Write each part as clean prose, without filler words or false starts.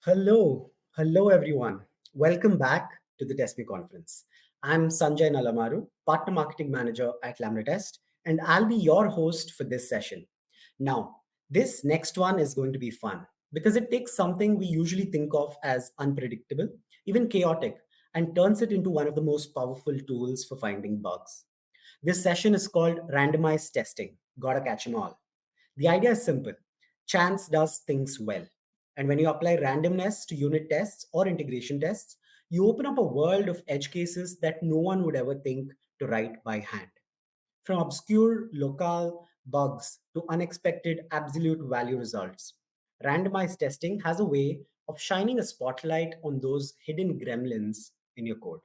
Hello everyone. Welcome back to the TestMu conference. I'm Sanjay Nalamaru, Partner Marketing Manager at Lambda Test, and I'll be your host for this session. Now, this next one is going to be fun because it takes something we usually think of as unpredictable, even chaotic, and turns it into one of the most powerful tools for finding bugs. This session is called randomized testing. Gotta catch 'em all. The idea is simple. Chance does things well. And when you apply randomness to unit tests or integration tests, you open up a world of edge cases that no one would ever think to write by hand. From obscure locale bugs to unexpected absolute value results, randomized testing has a way of shining a spotlight on those hidden gremlins in your code.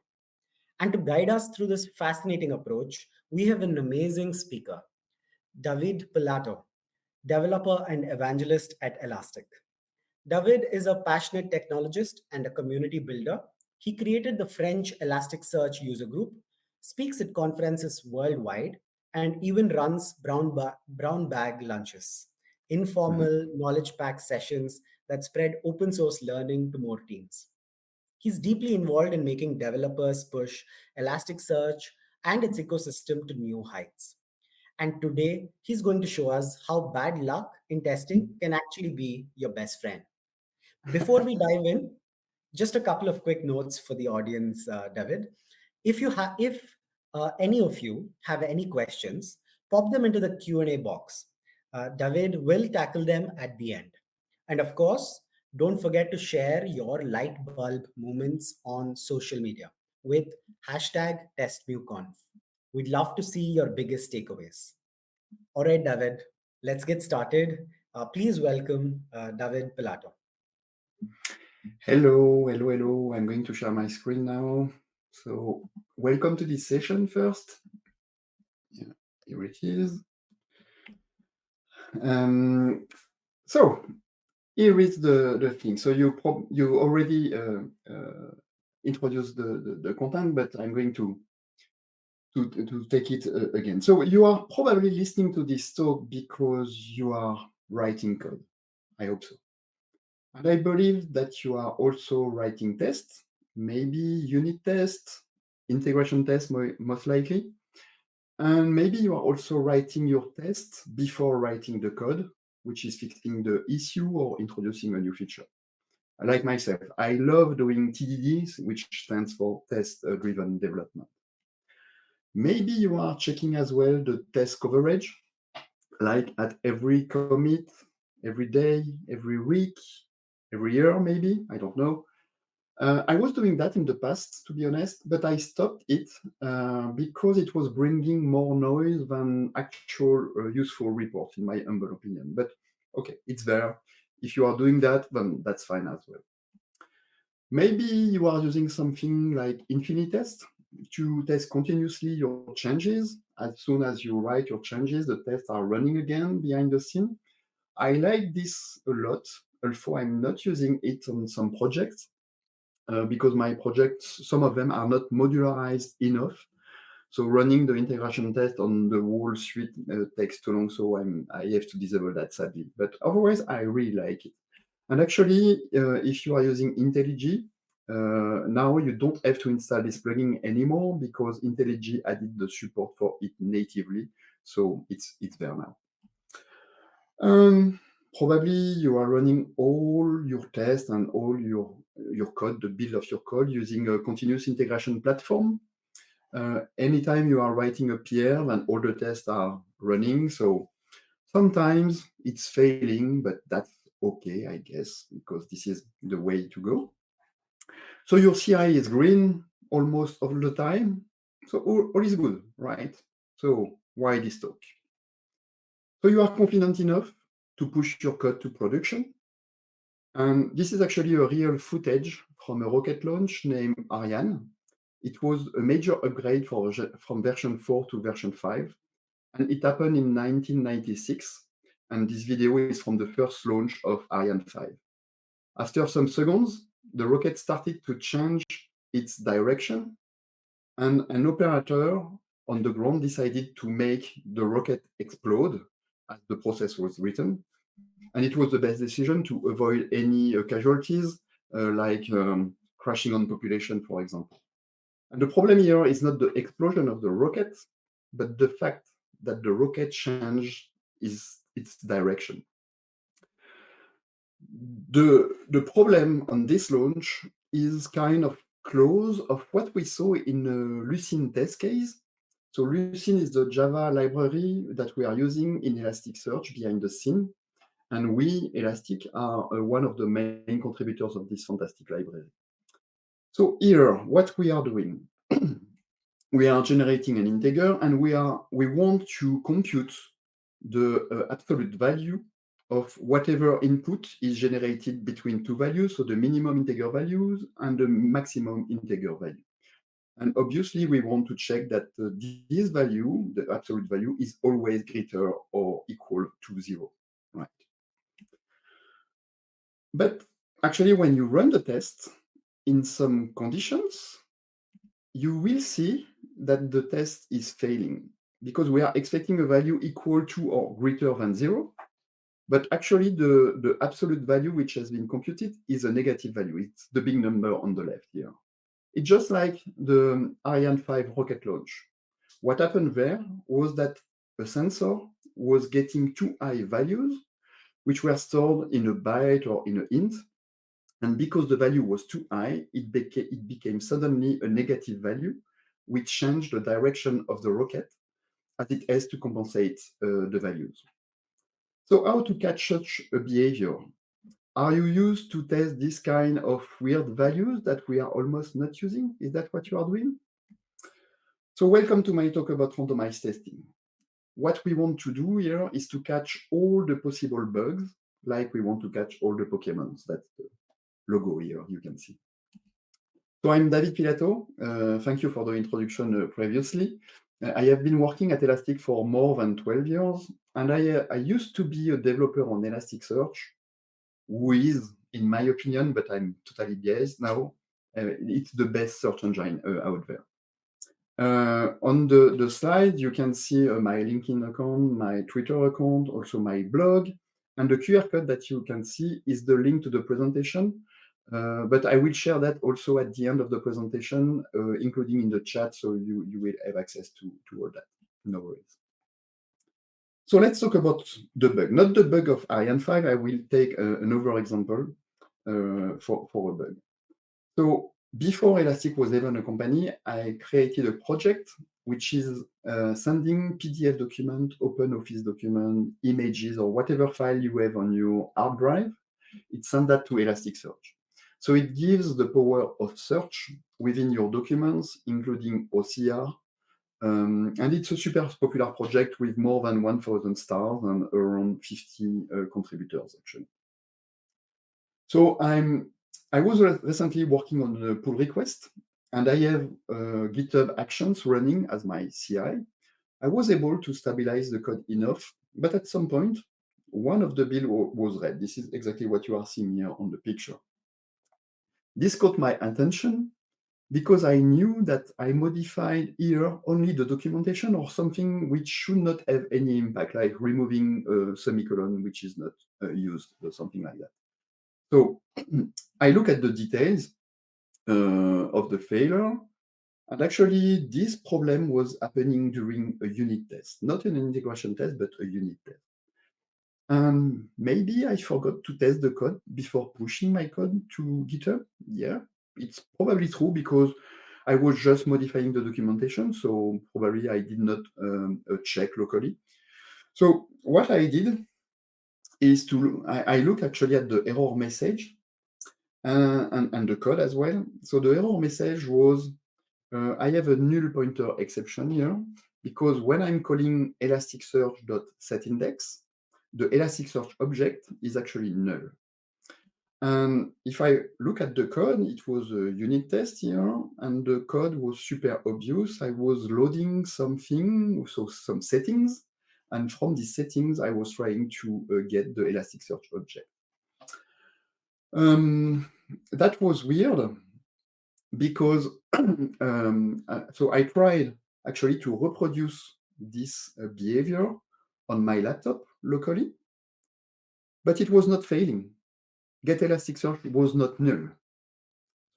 And to guide us through this fascinating approach, we have an amazing speaker, David Pilato, developer and evangelist at Elastic. David is a passionate technologist and a community builder. He created the French Elasticsearch user group, speaks at conferences worldwide, and even runs brown bag lunches, Mhm. informal knowledge pack sessions that spread open source learning to more teams. He's deeply involved in making developers push Elasticsearch and its ecosystem to new heights. And today, he's going to show us how bad luck in testing can actually be your best friend. Before we dive in, just a couple of quick notes for the audience, David. If any of you have any questions, pop them into the Q&A box. David will tackle them at the end. And of course, don't forget to share your light bulb moments on social media with hashtag TestMuConf. We'd love to see your biggest takeaways. All right, David, let's get started. Please welcome David Pilato. Hello. I'm going to share my screen now. So, welcome to this session first. Yeah, here it is. Um, so, here is the thing. So, you already introduced the content, but I'm going to take it again. So, you are probably listening to this talk because you are writing code. I hope so. And I believe that you are also writing tests, maybe unit tests, integration tests, most likely. And maybe you are also writing your tests before writing the code, which is fixing the issue or introducing a new feature. Like myself, I love doing TDDs, which stands for test driven development. Maybe you are checking as well the test coverage, like at every commit, every day, every week, every year, maybe. I don't know. I was doing that in the past, to be honest, but I stopped it because it was bringing more noise than actual useful reports, in my humble opinion. But okay, it's there. If you are doing that, then that's fine as well. Maybe you are using something like Infinitest to test continuously your changes. As soon as you write your changes, the tests are running again behind the scene. I like this a lot, although I'm not using it on some projects because my projects, some of them are not modularized enough. So running the integration test on the whole suite takes too long, so I have to disable that sadly. But otherwise, I really like it. And actually, if you are using IntelliJ, now you don't have to install this plugin anymore because IntelliJ added the support for it natively, so it's there now. Probably you are running all your tests and all your code, the build of your code using a continuous integration platform. Anytime you are writing a PR, then all the tests are running. So sometimes it's failing, but that's okay, I guess, because this is the way to go. So your CI is green almost all the time. So all is good, right? So why this talk? So you are confident enough to push your code to production. And this is actually a real footage from a rocket launch named Ariane. It was a major upgrade from version 4 to version 5, and it happened in 1996. And this video is from the first launch of Ariane 5. After some seconds, the rocket started to change its direction, and an operator on the ground decided to make the rocket explode as the process was written. And it was the best decision to avoid any casualties like crashing on population, for example. And the problem here is not the explosion of the rocket, but the fact that the rocket changed its direction. The problem on this launch is kind of close of what we saw in a Lucene test case. So Lucene is the Java library that we are using in Elasticsearch behind the scene. And we, Elastic, are one of the main contributors of this fantastic library. So here, what we are doing, we are generating an integer, and we want to compute the absolute value of whatever input is generated between two values, so the minimum integer values and the maximum integer value. And obviously, we want to check that this value, the absolute value, is always greater or equal to 0, right? But actually, when you run the test, in some conditions, you will see that the test is failing because we are expecting a value equal to or greater than 0. But actually, the absolute value which has been computed is a negative value. It's the big number on the left here. It's just like the Ariane 5 rocket launch. What happened there was that a sensor was getting too high values, which were stored in a byte or in an int. And because the value was too high, it became suddenly a negative value, which changed the direction of the rocket as it has to compensate the values. So how to catch such a behavior? Are you used to test this kind of weird values that we are almost not using? Is that what you are doing? So welcome to my talk about randomized testing. What we want to do here is to catch all the possible bugs, like we want to catch all the Pokemons. That's the logo here, you can see. So I'm David Pilato. Thank you for the introduction previously. I have been working at Elastic for more than 12 years, and I used to be a developer on Elasticsearch, who is, in my opinion, but I'm totally biased now, it's the best search engine out there. On the slide, you can see my LinkedIn account, my Twitter account, also my blog, and the QR code that you can see is the link to the presentation. But I will share that also at the end of the presentation, including in the chat, so you will have access to all that. No worries. So let's talk about the bug. Not the bug of Ariane 5. I will take another example for a bug. So before Elastic was even a company, I created a project which is sending PDF document, open office document, images, or whatever file you have on your hard drive. It sends that to Elasticsearch. So it gives the power of search within your documents, including OCR. And it's a super popular project with more than 1,000 stars and around 50 contributors, actually. So I was recently working on a pull request, and I have GitHub Actions running as my CI. I was able to stabilize the code enough, but at some point, one of the build was read. This is exactly what you are seeing here on the picture. This caught my attention because I knew that I modified here only the documentation or something which should not have any impact, like removing a semicolon which is not used or something like that. So I look at the details of the failure, and actually this problem was happening during a unit test, not an integration test, but a unit test. And maybe I forgot to test the code before pushing my code to GitHub. Yeah, it's probably true because I was just modifying the documentation, so probably I did not check locally. So what I did is I looked actually at the error message and the code as well. So the error message was, I have a null pointer exception here because when I'm calling elasticsearch.setIndex, the Elasticsearch object is actually null. And if I look at the code, it was a unit test here, and the code was super obvious. I was loading something, so some settings, and from these settings, I was trying to get the Elasticsearch object. That was weird because so I tried actually to reproduce this behavior on my laptop locally, but it was not failing. Get Elasticsearch was not null.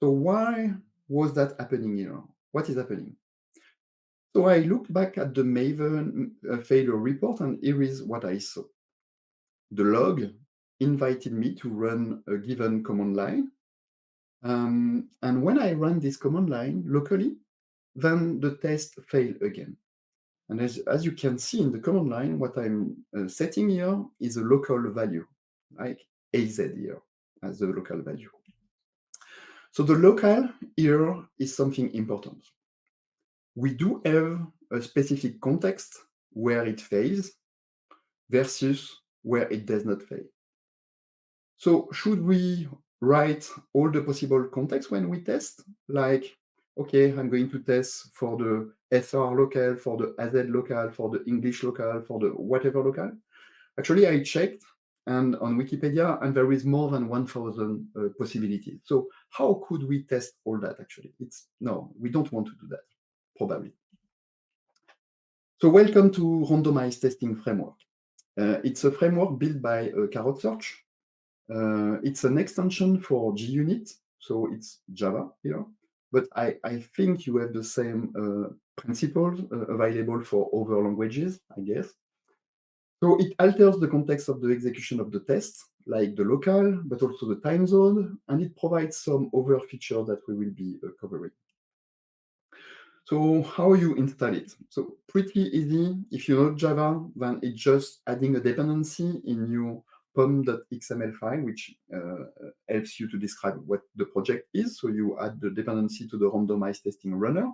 So why was that happening here? What is happening? So I looked back at the Maven failure report, and here is what I saw. The log invited me to run a given command line. And when I run this command line locally, then the test failed again. And as you can see in the command line, what I'm setting here is a local value, like AZ here as the local value. So the local here is something important. We do have a specific context where it fails versus where it does not fail. So should we write all the possible contexts when we test? Like, okay, I'm going to test for the SR local, for the AZ local, for the English local, for the whatever local. Actually, I checked and on Wikipedia, and there is more than 1,000 possibilities. So how could we test all that actually? No, we don't want to do that, probably. So welcome to Randomized Testing Framework. It's a framework built by 𝐾𝐚𝐯. It's an extension for 𝐾Unit, so it's Java here. But I think you have the same principles available for other languages, I guess. So it alters the context of the execution of the test, like the local, but also the time zone, and it provides some other features that we will be covering. So how you install it? So pretty easy. If you know Java, then it's just adding a dependency in your pom.xml file, which helps you to describe what the project is. So you add the dependency to the randomized testing runner.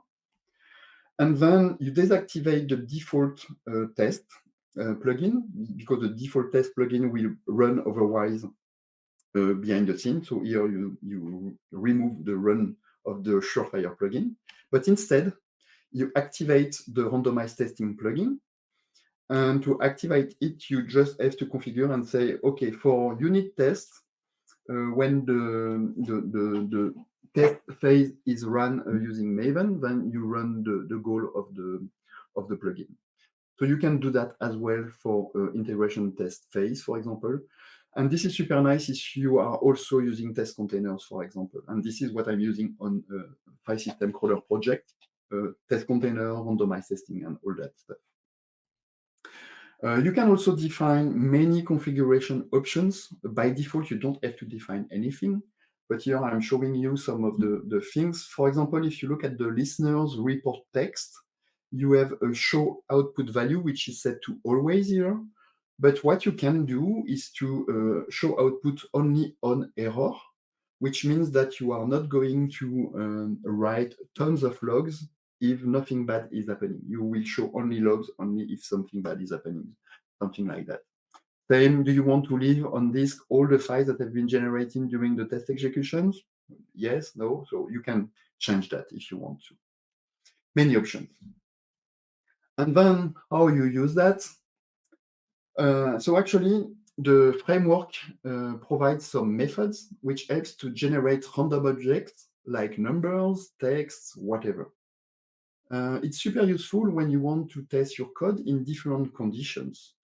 And then you deactivate the default test plugin, because the default test plugin will run otherwise behind the scene. So here you remove the run of the Surefire plugin. But instead, you activate the randomized testing plugin. And to activate it, you just have to configure and say, okay, for unit tests, when the test phase is run using Maven, then you run the goal of the plugin. So you can do that as well for integration test phase, for example. And this is super nice if you are also using test containers, for example. And this is what I'm using on File System Crawler project, test container, randomized testing, and all that stuff. You can also define many configuration options. By default, you don't have to define anything. But here I'm showing you some of the things. For example, if you look at the listener's report text, you have a show output value, which is set to always here. But what you can do is to show output only on error, which means that you are not going to write tons of logs if nothing bad is happening. You will show only logs only if something bad is happening, something like that. Same, do you want to leave on disk all the files that have been generated during the test executions? Yes, no, so you can change that if you want to. Many options. And then how you use that? So actually, the framework provides some methods which helps to generate random objects like numbers, texts, whatever. It's super useful when you want to test your code in different conditions.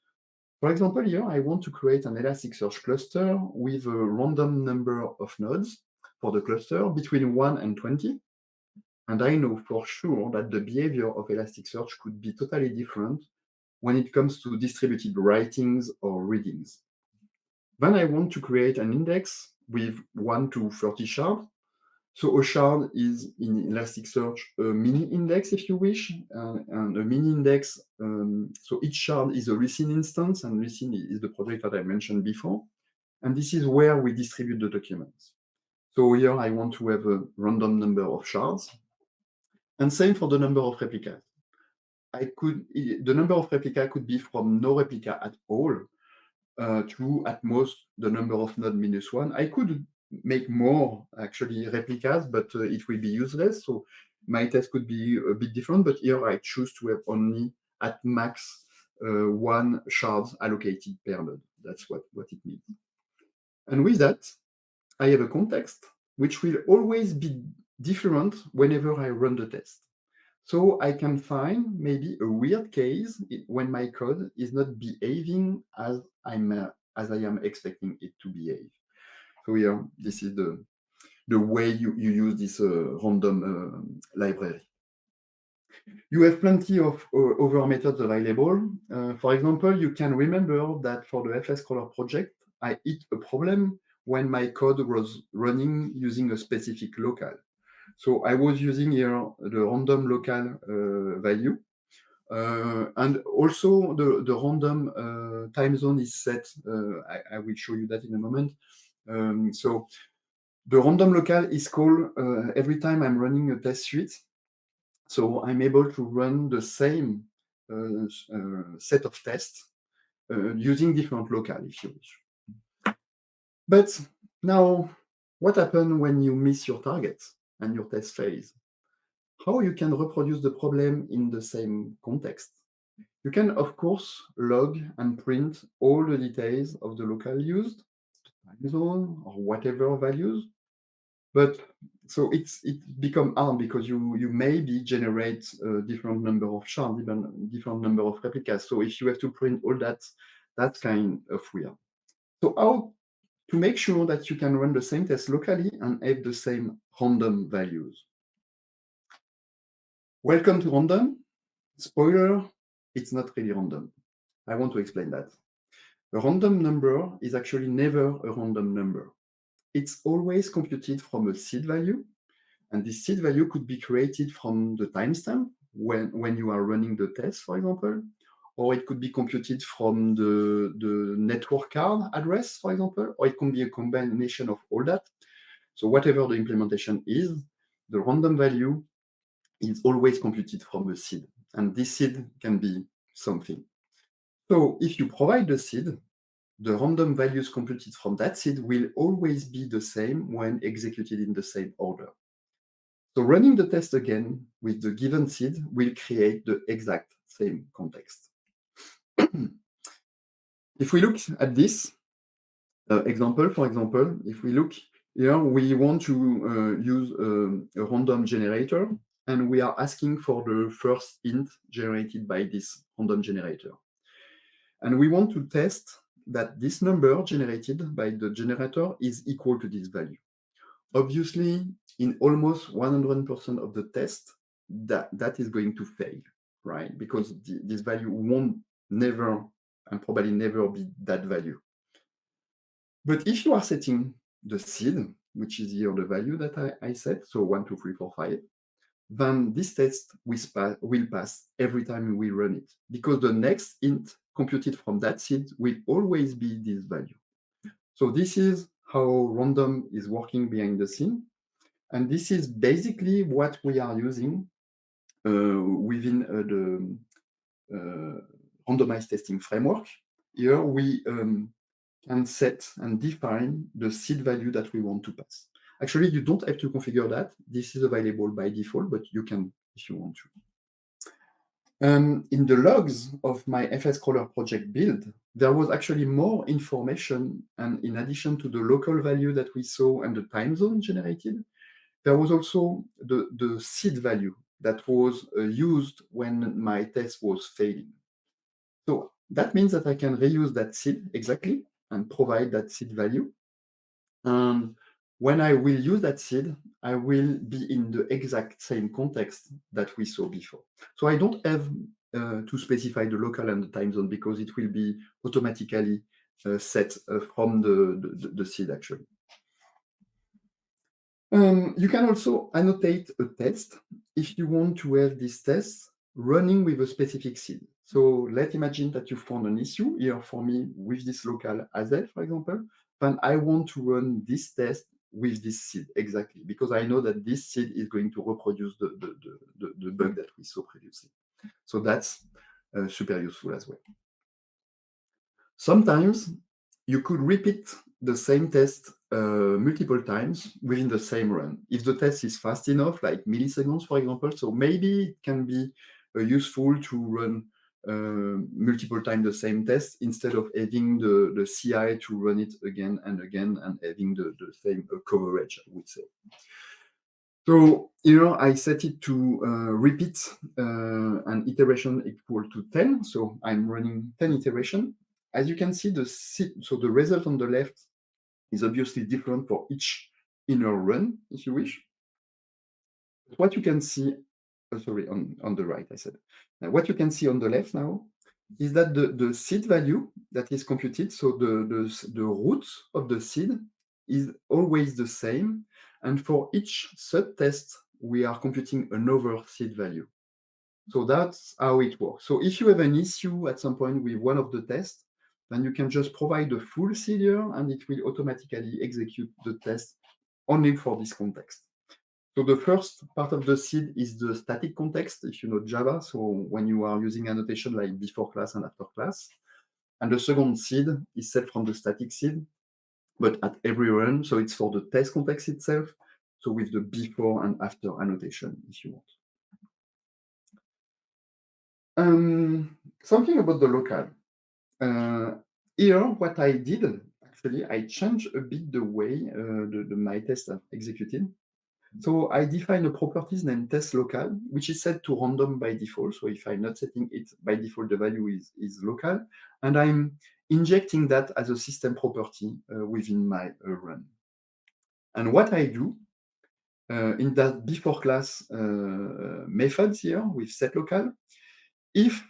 For example, here I want to create an Elasticsearch cluster with a random number of nodes for the cluster between 1 and 20. And I know for sure that the behavior of Elasticsearch could be totally different when it comes to distributed writings or readings. Then I want to create an index with 1 to 30 shards. So a shard is in Elasticsearch a mini index, if you wish, and a mini index. So each shard is a Lucene instance, and Lucene is the project that I mentioned before. And this is where we distribute the documents. So here I want to have a random number of shards, and same for the number of replicas. The number of replica could be from no replica at all to at most the number of node minus 1. I could make more actually replicas, but it will be useless. So my test could be a bit different, but here I choose to have only at max 1 shards allocated per node. That's what it means. And with that, I have a context which will always be different whenever I run the test. So I can find maybe a weird case when my code is not behaving as I am expecting it to behave. So here, this is the way you use this random library. You have plenty of other methods available. For example, you can remember that for the FSCrawler project, I hit a problem when my code was running using a specific local. So I was using here the random local value. And also the random time zone is set. I will show you that in a moment. So the random local is called every time I'm running a test suite. So I'm able to run the same set of tests using different local, if you wish. But now, what happens when you miss your target and your test fails? How you can reproduce the problem in the same context? You can, of course, log and print all the details of the local used, time zone, or whatever values. But so it become hard because you maybe generate a different number of shards, even different number of replicas. So if you have to print all that, that's kind of weird. So how to make sure that you can run the same test locally and have the same random values? Welcome to random. Spoiler, it's not really random. I want to explain that. A random number is actually never a random number. It's always computed from a seed value, and this seed value could be created from the timestamp when you are running the test, for example, or it could be computed from the network card address, for example, or it could be a combination of all that. So whatever the implementation is, the random value is always computed from a seed, and this seed can be something. So if you provide the seed, the random values computed from that seed will always be the same when executed in the same order. So running the test again with the given seed will create the exact same context. If we look at this example, for example, if we look here, we want to use a random generator, and we are asking for the first int generated by this random generator. And we want to test that this number generated by the generator is equal to this value. Obviously, in almost 100% of the test, that is going to fail, right? Because this value won't never and probably never be that value. But if you are setting the seed, which is here the value that I set, so 1, 2, 3, 4, 5, then this test will pass every time we run it, because the next int computed from that seed will always be this value. So this is how random is working behind the scene. And this is basically what we are using within the randomized testing framework. Here we can set and define the seed value that we want to pass. Actually, you don't have to configure that. This is available by default, but you can if you want to. In the logs of my FSCrawler project build, there was actually more information, and in addition to the local value that we saw and the time zone generated, there was also the seed value that was used when my test was failing. So that means that I can reuse that seed exactly and provide that seed value. And when I will use that seed, I will be in the exact same context that we saw before. So I don't have to specify the local and the time zone because it will be automatically set from the seed actually. You can also annotate a test if you want to have this test running with a specific seed. So let's imagine that you found an issue here for me with this local AZ, for example, then I want to run this test with this seed exactly, because I know that this seed is going to reproduce the bug that we saw previously. So that's super useful as well. Sometimes you could repeat the same test multiple times within the same run. If the test is fast enough, like milliseconds, for example, so maybe it can be useful to run multiple times the same test instead of having the CI to run it again and again and having the same coverage, I would say. So here I set it to repeat an iteration equal to 10. So I'm running 10 iterations. As you can see, the result on the left is obviously different for each inner run, if you wish. What you can see, sorry, on the right, I said. Now, what you can see on the left now is that the seed value that is computed, so the root of the seed is always the same. And for each sub-test, we are computing another seed value. So that's how it works. So if you have an issue at some point with one of the tests, then you can just provide the full seed here, and it will automatically execute the test only for this context. So the first part of the seed is the static context, if you know Java. So when you are using annotation like before class and after class. And the second seed is set from the static seed, but at every run. So it's for the test context itself. So with the before and after annotation, if you want. Something about the local. Here, what I did, actually, I changed a bit the way my tests are executed. So I define a properties named testLocal, which is set to random by default. So if I'm not setting it by default, the value is local. And I'm injecting that as a system property within my run. And what I do in that before class methods here with setLocal, if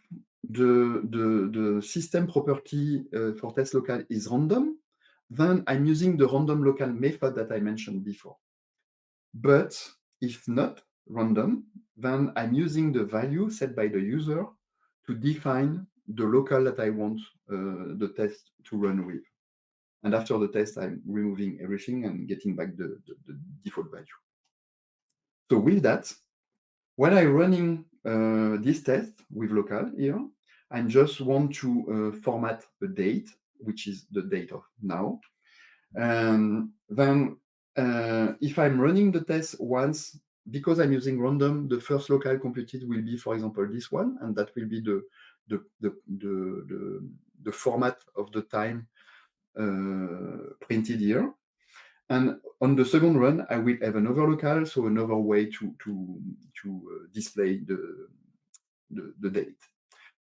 the system property for testLocal is random, then I'm using the random local method that I mentioned before. But if not random, then I'm using the value set by the user to define the local that I want the test to run with. And after the test, I'm removing everything and getting back the default value. So with that, when I'm running this test with local here, I just want to format the date, which is the date of now. And then if I'm running the test once, because I'm using random, the first local computed will be, for example, this one, and that will be the format of the time printed here. And on the second run, I will have another local, so another way to display the date.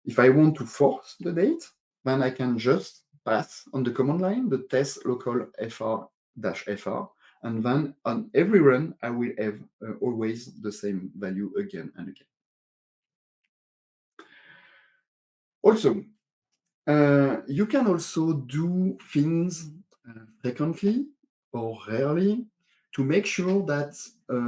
If I want to force the date, then I can just pass on the command line the test local fr-fr, and then on every run, I will have always the same value again and again. Also, you can also do things frequently or rarely to make sure that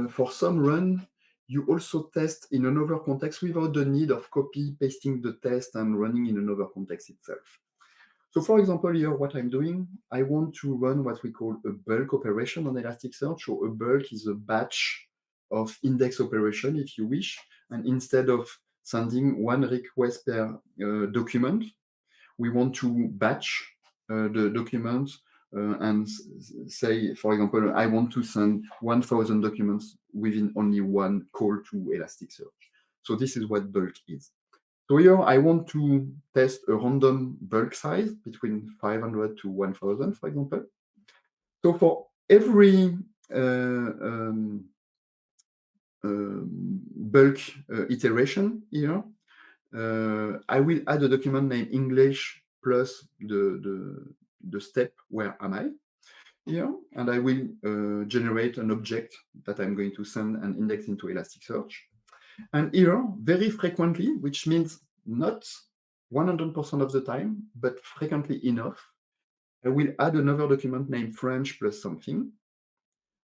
for some run, you also test in another context without the need of copy, pasting the test and running in another context itself. So for example, here, what I'm doing, I want to run what we call a bulk operation on Elasticsearch. So a bulk is a batch of index operation, if you wish. And instead of sending one request per document, we want to batch the documents and say, for example, I want to send 1,000 documents within only one call to Elasticsearch. So this is what bulk is. So here I want to test a random bulk size between 500 to 1,000, for example. So for every bulk iteration here, I will add a document named English plus the step where am I here, and I will generate an object that I'm going to send and index into Elasticsearch. And here, very frequently, which means not 100% of the time, but frequently enough, I will add another document named French plus something.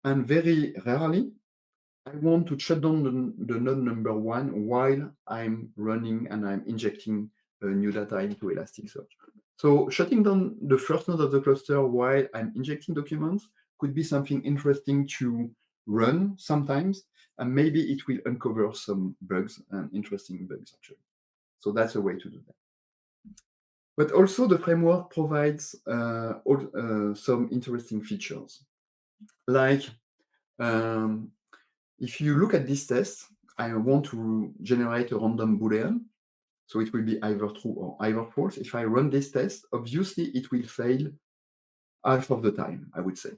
And very rarely, I want to shut down the node number one while I'm running and I'm injecting new data into Elasticsearch. So shutting down the first node of the cluster while I'm injecting documents could be something interesting to run sometimes, and maybe it will uncover some bugs and interesting bugs actually. So that's a way to do that. But also the framework provides some interesting features. Like if you look at this test, I want to generate a random Boolean. So it will be either true or either false. If I run this test, obviously it will fail half of the time, I would say.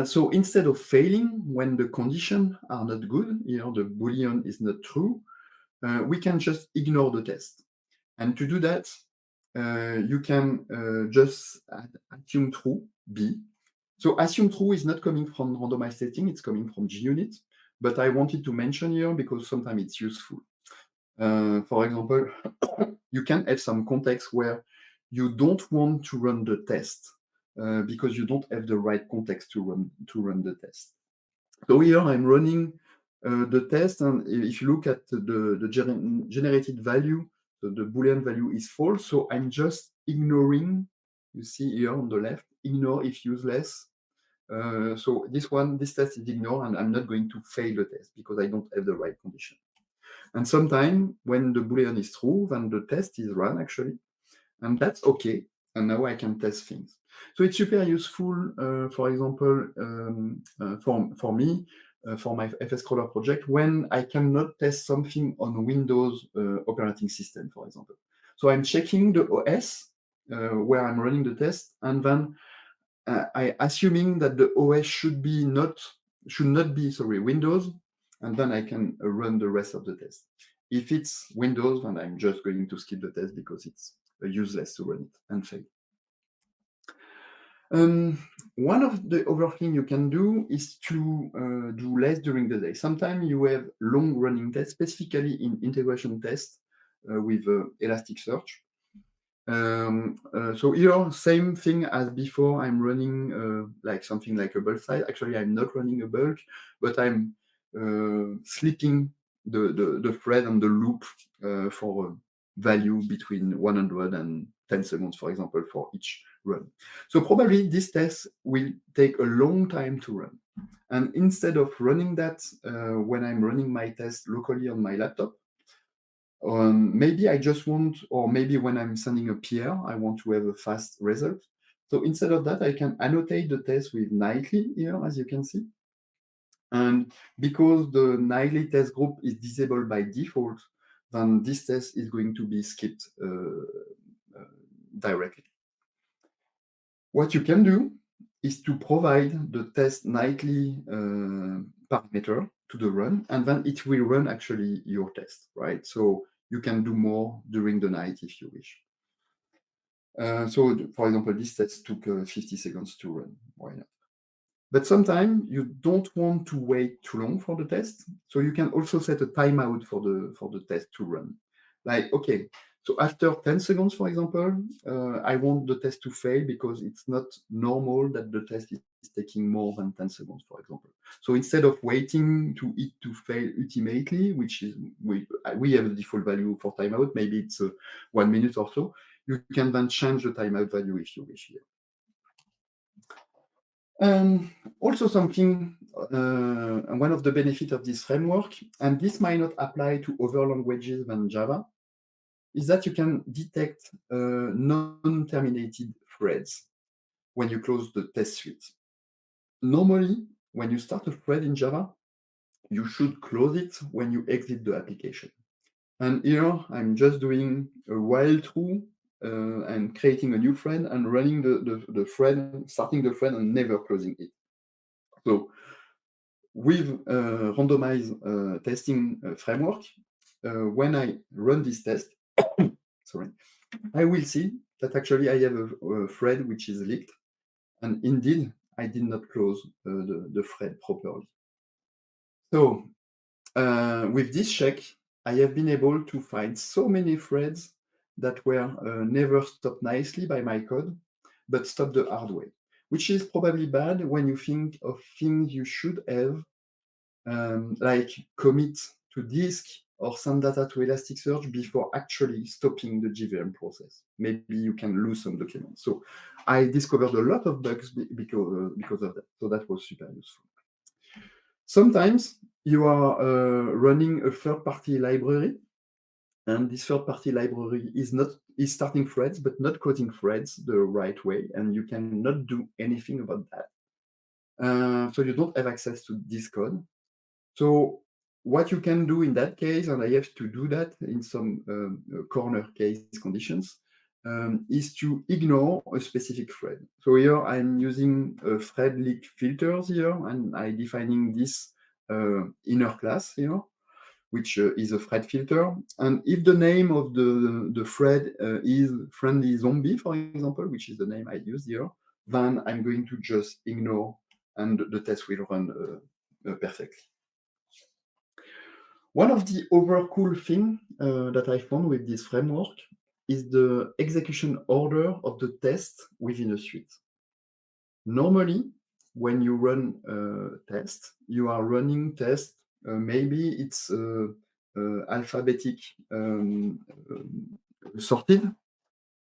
So instead of failing when the conditions are not good, the Boolean is not true, we can just ignore the test. And to do that, you can just assume true, B, So assume true is not coming from randomized testing, it's coming from JUnit, but I wanted to mention here because sometimes it's useful. For example, you can have some context where you don't want to run the test because you don't have the right context to run the test. So here I'm running the test, and if you look at the generated value, the Boolean value is false. So I'm just ignoring. You see here on the left, ignore if useless. So this test is ignored, and I'm not going to fail the test because I don't have the right condition. And sometimes when the Boolean is true, then the test is run actually, and that's okay. And now I can test things. So it's super useful, for example, for me, for my FS Crawler project, when I cannot test something on Windows operating system, for example. So I'm checking the OS where I'm running the test, and then I assuming that the OS should not be Windows, and then I can run the rest of the test. If it's Windows, then I'm just going to skip the test because it's useless to run it and fail. One of the other things you can do is to do less during the day. Sometimes you have long running tests, specifically in integration tests with Elasticsearch. So here, same thing as before, I'm running like something like a bulk size. Actually, I'm not running a bulk, but I'm slipping the thread and the loop for a value between 100 and 10 seconds, for example, for each run. So probably this test will take a long time to run. And instead of running that when I'm running my test locally on my laptop, maybe I just want, or maybe when I'm sending a PR, I want to have a fast result. So instead of that, I can annotate the test with nightly here, as you can see. And because the nightly test group is disabled by default, then this test is going to be skipped directly. What you can do is to provide the test nightly parameter to the run, and then it will run actually your test, right? So you can do more during the night if you wish. So, for example, this test took 50 seconds to run. Why not? But sometimes you don't want to wait too long for the test, so you can also set a timeout for the test to run. Like, okay, so after 10 seconds, for example, I want the test to fail because it's not normal that the test is taking more than 10 seconds, for example. So instead of waiting to it to fail ultimately, which is we have a default value for timeout, maybe it's 1 minute or so, you can then change the timeout value if you wish here. Also something, one of the benefits of this framework, and this might not apply to other languages than Java, is that you can detect non-terminated threads when you close the test suite. Normally, when you start a thread in Java, you should close it when you exit the application. And here, I'm just doing a while true and creating a new thread and running the thread, starting the thread and never closing it. So with randomized testing framework, when I run this test, sorry, I will see that actually I have a thread which is leaked, and indeed I did not close the thread properly. So with this check, I have been able to find so many threads that were never stopped nicely by my code, but stopped the hard way, which is probably bad when you think of things you should have, like commit to disk or send data to Elasticsearch before actually stopping the JVM process. Maybe you can lose some documents. So I discovered a lot of bugs because of that. So that was super useful. Sometimes you are running a third-party library, and this third-party library is starting threads, but not coding threads the right way, and you cannot do anything about that. So you don't have access to this code. So what you can do in that case, and I have to do that in some corner case conditions, is to ignore a specific thread. So here I'm using thread leak filters here, and I'm defining this inner class here, which is a thread filter. And if the name of the thread is friendly zombie, for example, which is the name I use here, then I'm going to just ignore and the test will run perfectly. One of the other cool thing that I found with this framework is the execution order of the test within a suite. Normally, when you run a test, you are running test, maybe it's alphabetic sorted.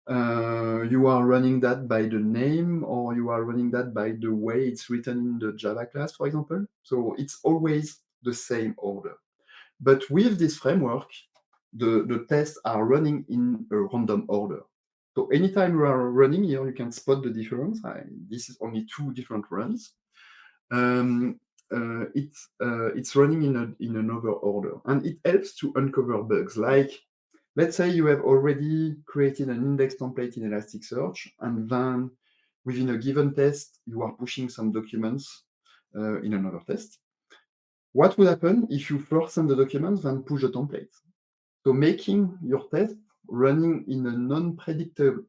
You are running that by the name, or you are running that by the way it's written in the Java class, for example. So it's always the same order. But with this framework, the tests are running in a random order. So anytime you are running here, you can spot the difference. This is only 2 different runs. It's running in another order, and it helps to uncover bugs. Like, let's say you have already created an index template in Elasticsearch, and then within a given test, you are pushing some documents in another test. What would happen if you first send the documents, then push the template? So making your test running in a non-predictable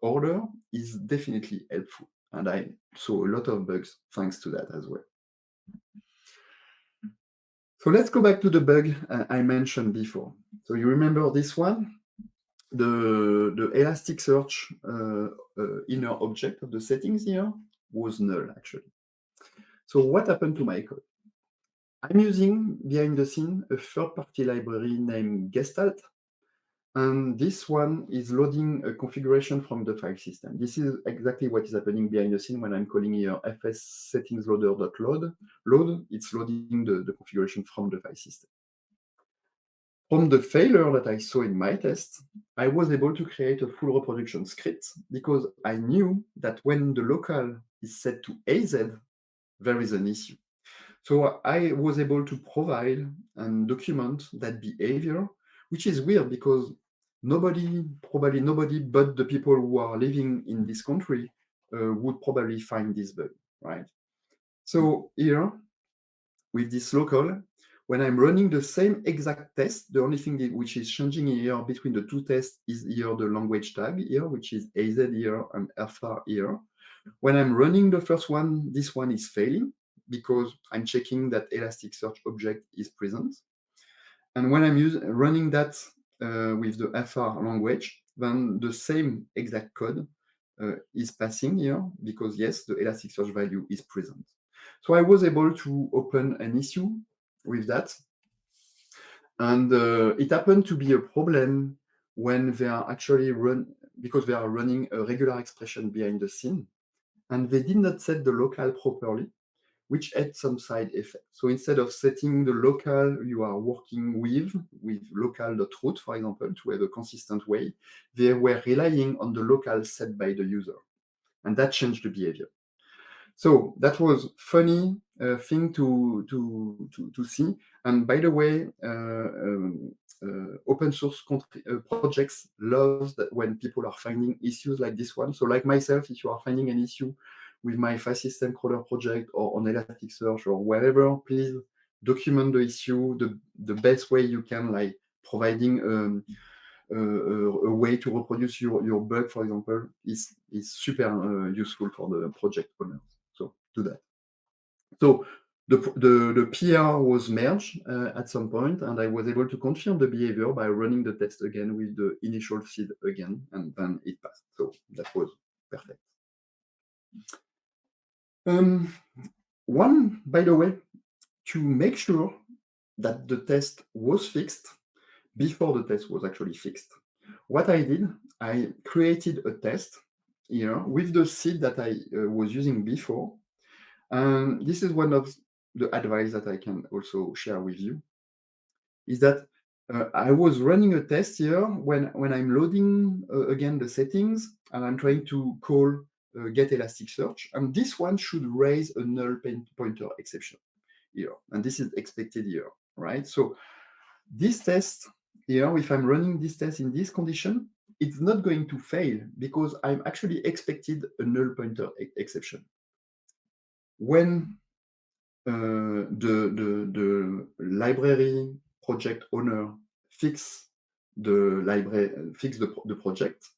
order is definitely helpful. And I saw a lot of bugs thanks to that as well. So let's go back to the bug I mentioned before. So you remember this one? The Elasticsearch inner object of the settings here was null, actually. So what happened to my code? I'm using, behind the scene, a third-party library named Gestalt, and this one is loading a configuration from the file system. This is exactly what is happening behind the scene when I'm calling here fs settings loader.load. It's loading the configuration from the file system. From the failure that I saw in my test, I was able to create a full reproduction script because I knew that when the local is set to AZ, there is an issue. So I was able to provide and document that behavior, which is weird because probably nobody but the people who are living in this country would probably find this bug, right? So here, with this local, when I'm running the same exact test, the only thing which is changing here between the 2 tests is here the language tag here, which is AZ here and alpha here. When I'm running the first one, this one is failing because I'm checking that Elasticsearch object is present. And when I'm running that with the alpha language, then the same exact code is passing here because, yes, the Elasticsearch value is present. So I was able to open an issue with that. And it happened to be a problem when they are actually because they are running a regular expression behind the scene. And they did not set the local properly, which had some side effects. So instead of setting the local you are working with local.root, for example, to have a consistent way, they were relying on the local set by the user. And that changed the behavior. So that was funny thing to see. And by the way, open source projects love that when people are finding issues like this one. So like myself, if you are finding an issue with my file system crawler project or on Elasticsearch or wherever, please document the issue the best way you can, like providing a way to reproduce your bug, for example, is super useful for the project owners. So do that. So the PR was merged at some point, and I was able to confirm the behavior by running the test again with the initial seed again, and then it passed. So that was perfect. One, by the way, to make sure that the test was fixed before the test was actually fixed, what I did, I created a test here with the seed that I was using before. And this is one of the advice that I can also share with you, is that I was running a test here when I'm loading again the settings and I'm trying to call get Elasticsearch, and this one should raise a null pointer exception here, and this is expected here, right? So this test here, if I'm running this test in this condition, it's not going to fail because I'm actually expected a null pointer exception. When the library project owner fix the project,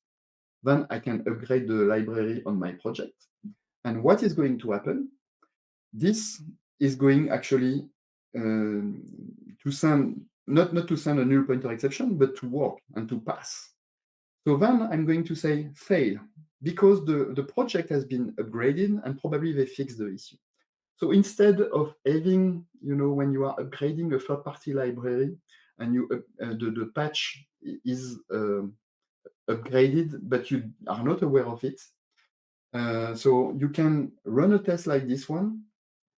then I can upgrade the library on my project. And what is going to happen? This is going actually to send, not to send a null pointer exception, but to work and to pass. So then I'm going to say fail, because the project has been upgraded and probably they fixed the issue. So instead of having, when you are upgrading a third-party library and the patch is upgraded, but you are not aware of it, so you can run a test like this one,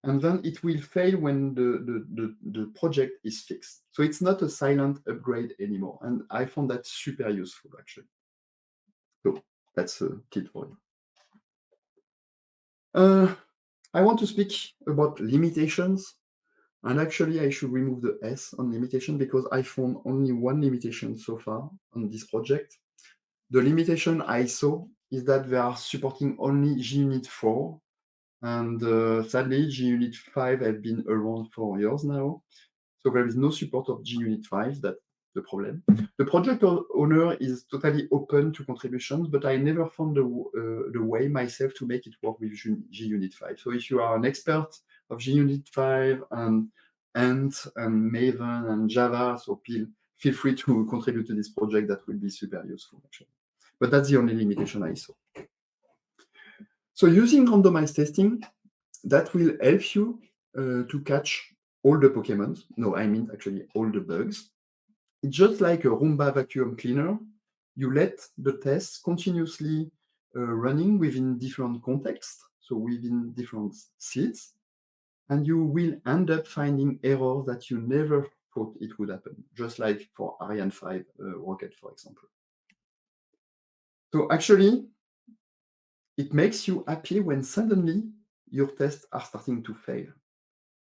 and then it will fail when the project is fixed. So it's not a silent upgrade anymore. And I found that super useful, actually. So that's a tip for you. I want to speak about limitations. And actually, I should remove the S on limitation, because I found only one limitation so far on this project. The limitation I saw is that they are supporting only JUnit 4. And sadly, JUnit 5 have been around for years now. So there is no support of JUnit 5. That's the problem. The project owner is totally open to contributions, but I never found the way myself to make it work with JUnit 5. So if you are an expert of JUnit 5 and Ant and Maven and Java, so feel free to contribute to this project. That will be super useful, actually. But that's the only limitation I saw. So using randomized testing, that will help you to catch all the Pokemon. No, I mean actually all the bugs. It's just like a Roomba vacuum cleaner. You let the tests continuously running within different contexts, so within different seeds, and you will end up finding errors that you never thought it would happen, just like for Ariane 5 rocket, for example. So actually, it makes you happy when suddenly your tests are starting to fail,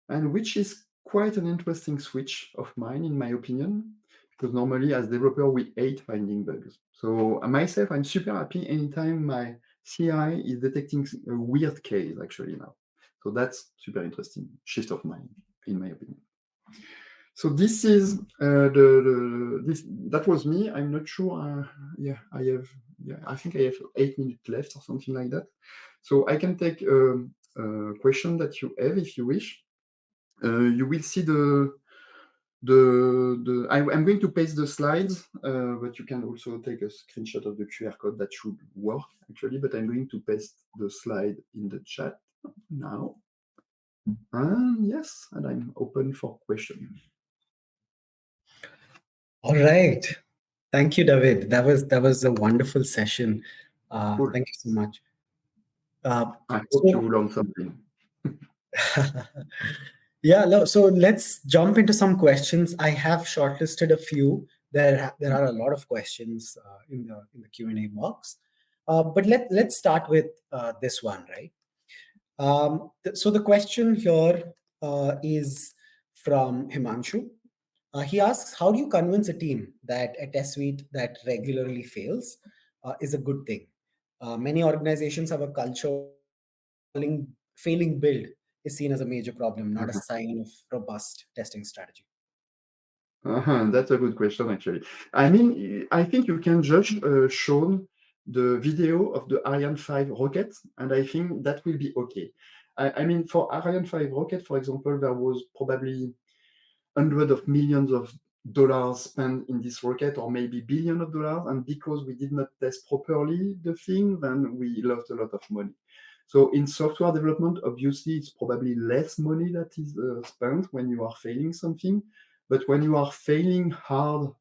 and which is quite an interesting switch of mine, in my opinion, because normally as developer, we hate finding bugs. So myself, I'm super happy anytime my CI is detecting a weird case, actually, now. So that's super interesting shift of mind, in my opinion. So this is that was me. I'm not sure. I think I have 8 minutes left or something like that. So I can take a question that you have if you wish. You will see I'm going to paste the slides, but you can also take a screenshot of the QR code. That should work, actually, but I'm going to paste the slide in the chat now. And yes, and I'm open for questions. All right. Thank you, David. That was a wonderful session. Cool. Thank you so much. I hope you learned something. Yeah, no, so let's jump into some questions. I have shortlisted a few. There are a lot of questions in the Q&A box. But let's start with this one, right? So the question here is from Himanshu. He asks, how do you convince a team that a test suite that regularly fails is a good thing? Many organizations have a culture where failing build is seen as a major problem, not a sign of robust testing strategy. That's a good question, actually. I mean, I think you can just show the video of the Ariane 5 rocket, and I think that will be okay. I mean, for Ariane 5 rocket, for example, there was probably hundreds of millions of dollars spent in this rocket, or maybe billions of dollars, and because we did not test properly the thing, then we lost a lot of money. So in software development, obviously, it's probably less money that is spent when you are failing something. But when you are failing hard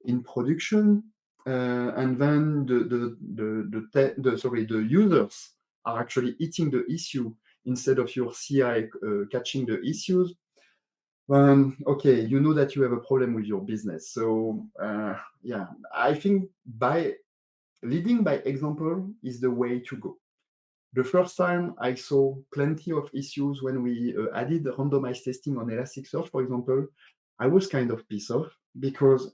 in production, and then the users are actually hitting the issue instead of your CI catching the issues, then okay, you know that you have a problem with your business. So yeah, I think leading by example is the way to go. The first time I saw plenty of issues when we added randomized testing on Elasticsearch, for example, I was kind of pissed off because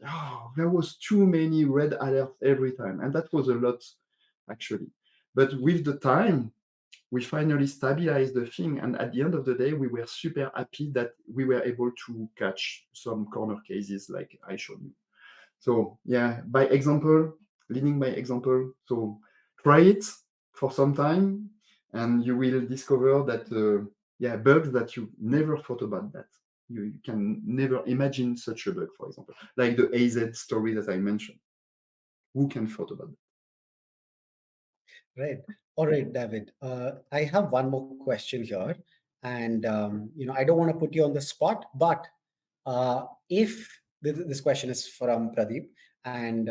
there was too many red alerts every time. And that was a lot, actually. But with the time, we finally stabilized the thing. And at the end of the day, we were super happy that we were able to catch some corner cases like I showed you. So yeah, by example, leading by example. So try it for some time, and you will discover that bugs that you never thought about that. You can never imagine such a bug, for example, like the AZ story that I mentioned. Who can thought about that? Right. All right, David. I have one more question here, and I don't want to put you on the spot, but if this question is from Pradeep, and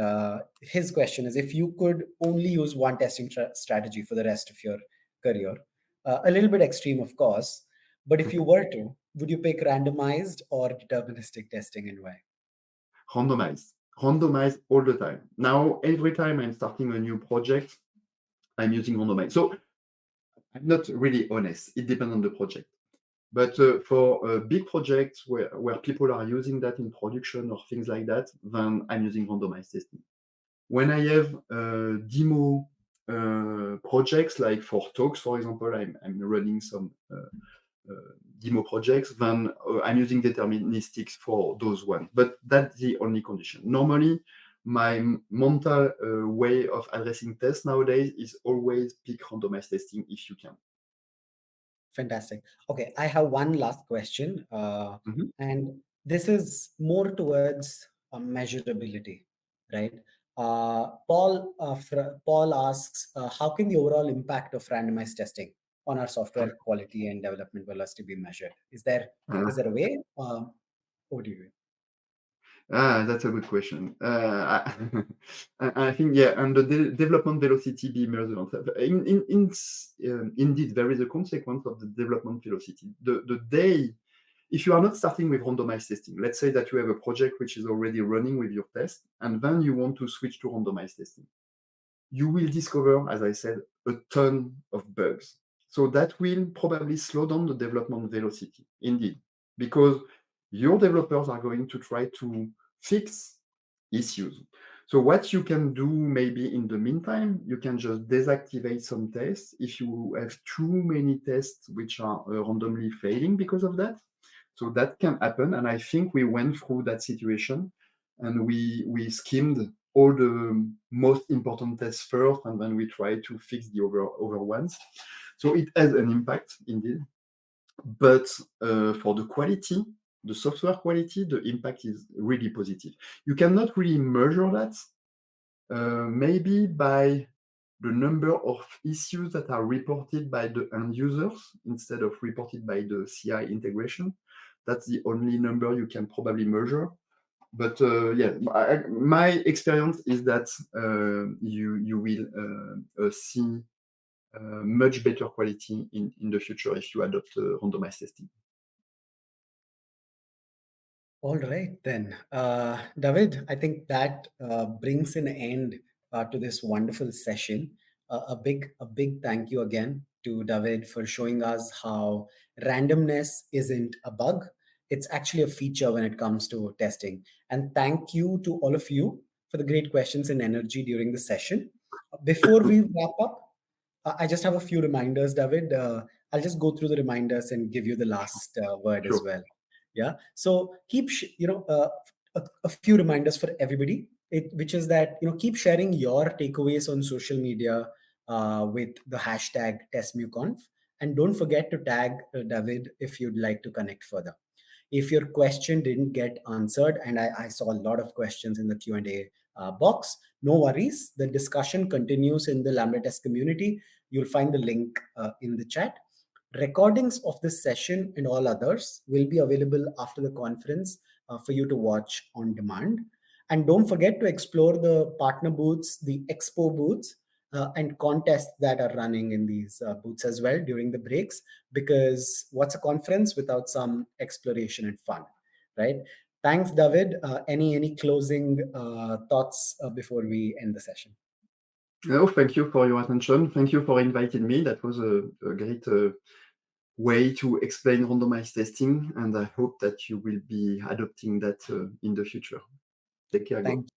his question is, if you could only use one testing strategy for the rest of your career, a little bit extreme, of course, but if you were to, would you pick randomized or deterministic testing, and why? Randomized all the time. Now, every time I'm starting a new project, I'm using randomized. So I'm not really honest. It depends on the project. But for a big project where people are using that in production or things like that, then I'm using randomized testing. When I have demo projects, like for talks, for example, I'm running some demo projects, then I'm using deterministics for those ones. But that's the only condition. Normally, my mental way of addressing tests nowadays is always pick randomized testing if you can. Fantastic. Okay, I have one last question, Mhm. and this is more towards measurability, right? Paul asks, how can the overall impact of randomized testing on our software quality and development velocity be measured? Is there Uh, is there a way? What do you? That's a good question. I think, yeah, and the development velocity be measured. Indeed, there is a consequence of the development velocity. The day, if you are not starting with randomized testing, let's say that you have a project which is already running with your test, and then you want to switch to randomized testing, you will discover, as I said, a ton of bugs. So that will probably slow down the development velocity, indeed, because your developers are going to try to fix issues. So what you can do maybe in the meantime, you can just deactivate some tests if you have too many tests which are randomly failing because of that. So that can happen, and I think we went through that situation, and we skimmed all the most important tests first, and then we tried to fix the other ones. So it has an impact indeed, but for the quality, the software quality, the impact is really positive. You cannot really measure that, maybe by the number of issues that are reported by the end users instead of reported by the CI integration. That's the only number you can probably measure. But yeah, my experience is that you will see much better quality in the future if you adopt randomized testing. All right, then. David, I think that brings an end to this wonderful session. A big thank you again to David for showing us how randomness isn't a bug. It's actually a feature when it comes to testing. And thank you to all of you for the great questions and energy during the session. Before we wrap up, I just have a few reminders, David. I'll just go through the reminders and give you the last word as Sure. well. Yeah. So keep, a few reminders for everybody, which is that, keep sharing your takeaways on social media with the hashtag TestMuConf. And don't forget to tag David if you'd like to connect further. If your question didn't get answered, and I saw a lot of questions in the Q&A box, no worries. The discussion continues in the Lambda Test community. You'll find the link in the chat. Recordings of this session and all others will be available after the conference for you to watch on demand. And don't forget to explore the partner booths, the expo booths, and contests that are running in these booths as well during the breaks, because what's a conference without some exploration and fun, right? Thanks, David. Any closing thoughts before we end the session? No, thank you for your attention. Thank you for inviting me. That was a great way to explain randomized testing, and I hope that you will be adopting that in the future. Take care, Thank go.